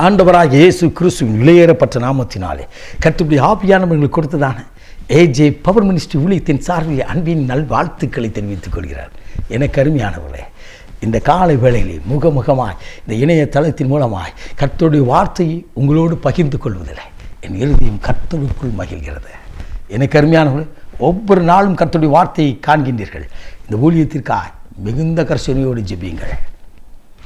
ஆண்டவராக இயேசு கிறிஸ்துவின் விலையேறப்பட்ட நாமத்தினாலே கர்த்தருடைய ஆவியானவர்களுக்கு கொடுத்ததான ஏஜே பவர் மினிஸ்ட்ரி ஊழியத்தின் சார்பில் அன்பின் நல்வாழ்த்துக்களை தெரிவித்துக் கொள்கிறார். எனக்கு அருமையானவர்களே, இந்த காலை வேளையிலே முகமுகமாய் இந்த இணையதளத்தின் மூலமாய் கர்த்தருடைய வார்த்தையை உங்களோடு பகிர்ந்து கொள்வதில்லை என் இருதயம் கர்த்தருக்குள் மகிழ்கிறது. எனக்கு அருமையானவர்களே, ஒவ்வொரு நாளும் கர்த்தருடைய வார்த்தையை காண்கின்றீர்கள். இந்த ஊழியத்திற்காக மிகுந்த கர்சனையோடு ஜெபியுங்கள்.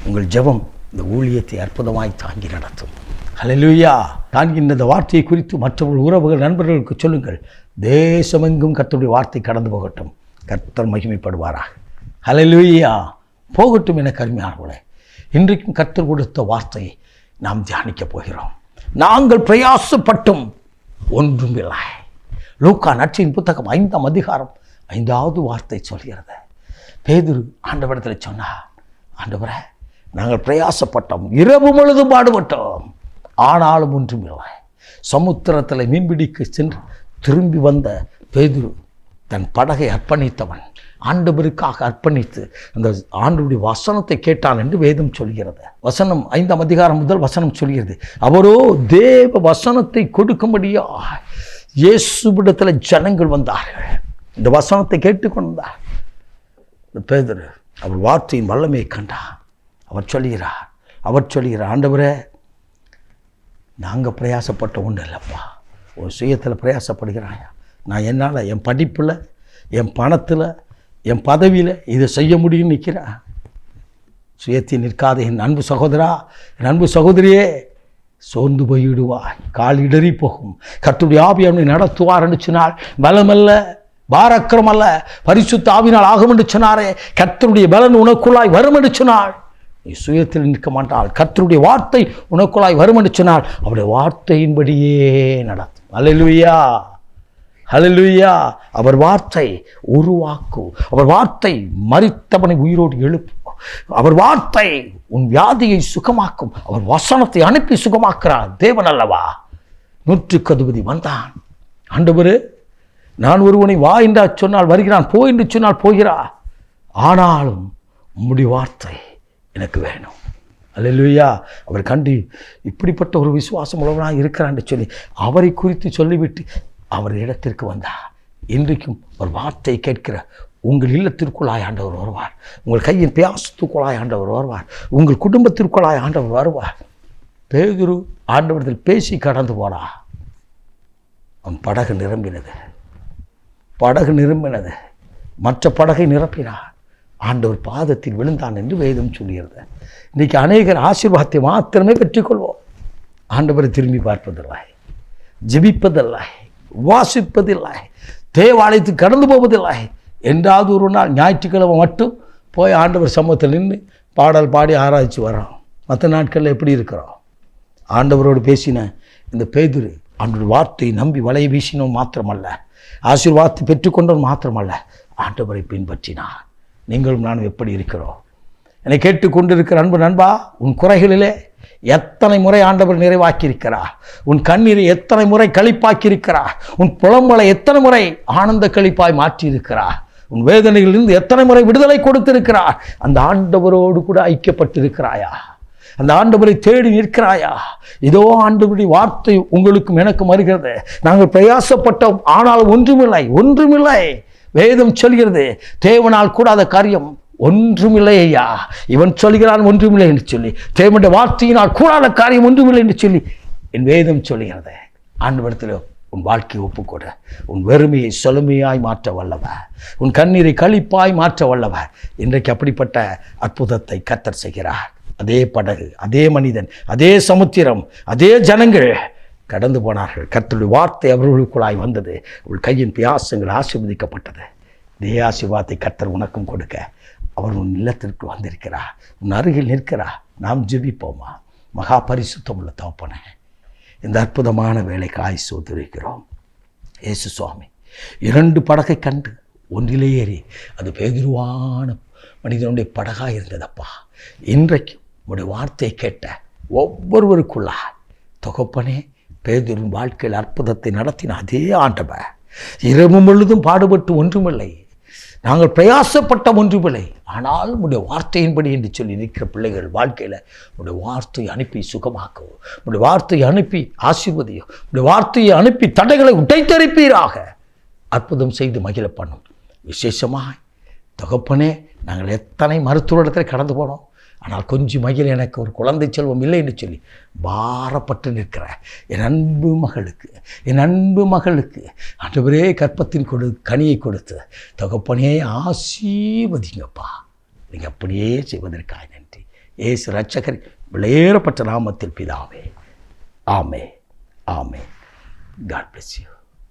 உங்கள் ஜெபம் இந்த ஊழியத்தை அற்புதமாய் தாங்கி நடத்தும். ஹல்லேலூயா. காண்கின்ற இந்த வார்த்தையை குறித்து மற்றவர்கள், உறவுகள், நண்பர்களுக்கு சொல்லுங்கள். தேசமெங்கும் கர்த்தருடைய வார்த்தை கடந்து போகட்டும். கர்த்தர் மகிமைப்படுவாராக. ஹல்லேலூயா. போகட்டும். என கருமையானவர்களே, இன்றைக்கும் கர்த்தர் கொடுத்த வார்த்தையை நாம் தியானிக்கப் போகிறோம். நாங்கள் பிரயாசப்பட்டும் ஒன்றும் இல்லை. லூக்கா நற்செய்தியின் புத்தகம் 5ஆம் அதிகாரம் 5வது வார்த்தை சொல்கிறது. பேதுரு ஆண்டவரிடத்தில் சொன்னார், ஆண்டவரே, நாங்கள் பிரயாசப்பட்டோம், இரவு முழுதும் பாடுபட்டோம், ஆனாலும் ஒன்றும் இல்லை. சமுத்திரத்தில் மீன்பிடிக்க சென்று திரும்பி வந்த பேதுரு தன் படகை அர்ப்பணித்தவன், ஆண்டவருக்காக அர்ப்பணித்து அந்த ஆண்டவருடைய வசனத்தை கேட்டான் என்று வேதம் சொல்கிறது. வசனம் 5ஆம் அதிகாரம் முதல் வசனம் சொல்கிறது. அவரோ தேவ வசனத்தை கொடுக்கும்படியா இயேசுவிடத்தில் ஜனங்கள் வந்தார்கள். இந்த வசனத்தை கேட்டுக்கொண்டார். பேதுரு அவர் வார்த்தையின் வல்லமையை கண்டார். அவர் சொல்கிறார், ஆண்டவரே, நாங்கள் பிரயாசப்பட்ட ஒன்று இல்லைப்பா, ஒரு சுயத்தில் பிரயாசப்படுகிறாயா? நான் என்னால், என் படிப்பில், என் பணத்தில், என் பதவியில் இதை செய்ய முடியும்னு நிற்கிறேன். சுயத்தில் நிற்காத என் அன்பு சகோதரா, என் அன்பு சகோதரியே, சோர்ந்து போய்விடுவாய், கால் இடறி போகும். கர்த்தருடைய ஆவியானவரை நடத்துவார் என்று சொன்னால் பலமல்ல, பாரக்கிரம் அல்ல, பரிசுத்த ஆவியினால் ஆகும் என்று சொன்னாரே. கர்த்தருடைய பலன் உனக்குள்ளாய் வரும் என்று சொன்னாள். நீ சுயத்தில் நிற்க மாட்டாள். கர்த்தருடைய வார்த்தை உனக்குள்ளாய் வரும் என்று சொன்னால் அவருடைய வார்த்தையின்படியே நடத்தும். ஹல்லேலூயா, ஹல்லேலூயா. அவர் வார்த்தை உருவாக்கும். அவர் வார்த்தை மரித்தவனை உயிரோடு எழுப்பும். அவர் வார்த்தை உன் வியாதியை சுகமாக்கும். அவர் வசனத்தை அனுப்பி சுகமாக்குறார். தேவன் அல்லவா? 100க்கு அதிபதி வந்தான். ஆண்டவரே, நான் ஒருவனை வா என்றா சொன்னால் வருகிறான், போ என்று சொன்னால் போகிறார். ஆனாலும் உம்முடைய வார்த்தை எனக்கு வேணும். அல்லேலூயா. அவர் கண்டு இப்படிப்பட்ட ஒரு விசுவாசம் உள்ளவனாக இருக்கிறான் என்று சொல்லி அவரை குறித்து சொல்லிவிட்டு அவர் இடத்திற்கு வந்தார். இன்றைக்கும் ஒரு வார்த்தை கேட்கிற உங்கள் இல்லத்திற்குள்ளாய் ஆண்டவர் வருவார். உங்கள் கையின் பிரயாசத்துக்குள்ளாய் ஆண்டவர் வருவார். உங்கள் குடும்பத்திற்குள்ளாய் ஆண்டவர் வருவார். பேதுரு ஆண்டவரிடத்தில் பேசி கடந்து போனா. அவன் படகு நிரம்பினது. மற்ற படகை நிரப்பினார். ஆண்டவர் பாதத்தில் விழுந்தான் என்று வேதம் சொல்கிறது. இன்றைக்கி அநேகர் ஆசீர்வாதத்தை மாத்திரமே பெற்றுக்கொள்வோம். ஆண்டவரை திரும்பி பார்ப்பதில்லை, ஜெபிப்பதில்லை, வாசிப்பதில்லை, தேவாலயத்துக்கு கடந்து போவதில்லை. என்றாவது ஒரு நாள் ஞாயிற்றுக்கிழமை மட்டும் போய் ஆண்டவர் சமூகத்தில் நின்று பாடல் பாடி ஆராய்ச்சி வரோம். மற்ற நாட்களில் எப்படி இருக்கிறோம்? ஆண்டவரோடு பேசின இந்த பேதுரு ஆண்டவர் வார்த்தையை நம்பி வலையை வீசினோம் மாத்திரமல்ல, ஆசீர்வாதத்தை பெற்றுக்கொண்டோம் மாத்திரமல்ல, ஆண்டவரை பின்பற்றினார். நீங்களும் நானும் எப்படி இருக்கிறோம்? என்னை கேட்டுக்கொண்டிருக்கிற அன்பு நண்பா, உன் குறைகளிலே எத்தனை முறை ஆண்டவர் நிறைவாக்கியிருக்கிறார். உன் கண்ணீரை எத்தனை முறை களிப்பாக்கியிருக்கிறார். உன் புலம்பலை எத்தனை முறை ஆனந்த களிப்பாய் மாற்றியிருக்கிறார். உன் வேதனைகளிலிருந்து எத்தனை முறை விடுதலை கொடுத்திருக்கிறார். அந்த ஆண்டவரோடு கூட ஐக்கியப்பட்டிருக்கிறாயா? அந்த ஆண்டவரை தேடி நிற்கிறாயா? இதோ ஆண்டவருடைய வார்த்தை உங்களுக்கும் எனக்கும் வருகிறது. நாங்கள் பிரயாசப்பட்டோம், ஆனால் ஒன்றுமில்லை. வேதம் சொல்கிறது, தேவனால் கூடாத காரியம் ஒன்றுமில்லை ஐயா. இவன் சொல்கிறான் ஒன்றுமில்லை என்று சொல்லி, தேவனுடைய வார்த்தையினால் கூடாத காரியம் ஒன்றுமில்லை என்று சொல்லி என் வேதம் சொல்கிறது. ஆண்டவரிடத்தில் உன் வாழ்க்கையை ஒப்புக்கொடு. உன் வெறுமையை சொலுமையாய் மாற்ற வல்லவர், உன் கண்ணீரை களிப்பாய் மாற்ற வல்லவர். இன்றைக்கு அப்படிப்பட்ட அற்புதத்தை கர்த்தர் செய்கிறார். அதே படகு, அதே மனிதன், அதே சமுத்திரம், அதே ஜனங்கள் கடந்து போனார்கள். கர்த்தருடைய வார்த்தை அவர்களுக்குள்ளாய் வந்தது. உன் கையின் பிரயாசங்கள் ஆசீர்வதிக்கப்பட்டது. இதே ஆசீர்வாதத்தை கர்த்தர் உனக்கும் கொடுக்க அவர் உன் இல்லத்திற்கு வந்திருக்கிறார், உன் அருகில் நிற்கிறார். நாம் ஜெபிப்போமா? மகா பரிசுத்தம் உள்ள தகப்பனே, இந்த அற்புதமான வேலைக்கு ஆயுசு ஒத்துழைக்கிறோம். இயேசு சுவாமி, 2 படகை கண்டு ஒன்றிலே ஏறி அது பேதுருவான மனிதனுடைய படகாக இருந்ததப்பா. இன்றைக்கு உடைய வார்த்தையை கேட்ட ஒவ்வொருவருக்குள்ளா தகப்பனே, பேதுருவின் வாழ்க்கையில் அற்புதத்தை நடத்தின அதே ஆண்டவர் இரவு முழுதும் பாடுபட்டு ஒன்றுமில்லை, நாங்கள் பிரயாசப்பட்ட ஒன்றுமில்லை, ஆனால் உடைய வார்த்தையின்படி என்று சொல்லி நிற்கிற பிள்ளைகள் வாழ்க்கையில் உடைய வார்த்தையை அனுப்பி சுகமாக்கவும், உடைய வார்த்தையை அனுப்பி ஆசீர்வதியும், உடைய வார்த்தையை அனுப்பி தடைகளை உடைத்தரிப்பீராக. அற்புதம் செய்து மகிழ பண்ணும். விசேஷமாய் தகப்பனே, நாங்கள் எத்தனை மருத்துவரிடத்தில் கடந்து போனோம், ஆனால் கொஞ்சம் மகிழ எனக்கு ஒரு குழந்தை செல்வம் இல்லை என்று சொல்லி பாரப்பட்டு நிற்கிற என் அன்பு மகளுக்கு ஆண்டவரே கற்பத்தின் கனியை கொடுத்து தகப்பனே ஆசீர்வதிங்கப்பா. நீங்கள் அப்படியே செய்வதற்காக நன்றி. இயேசு இரட்சகர் விலையேறப்பட்ட நாமத்தில் பிதாவே, ஆமே. God bless you.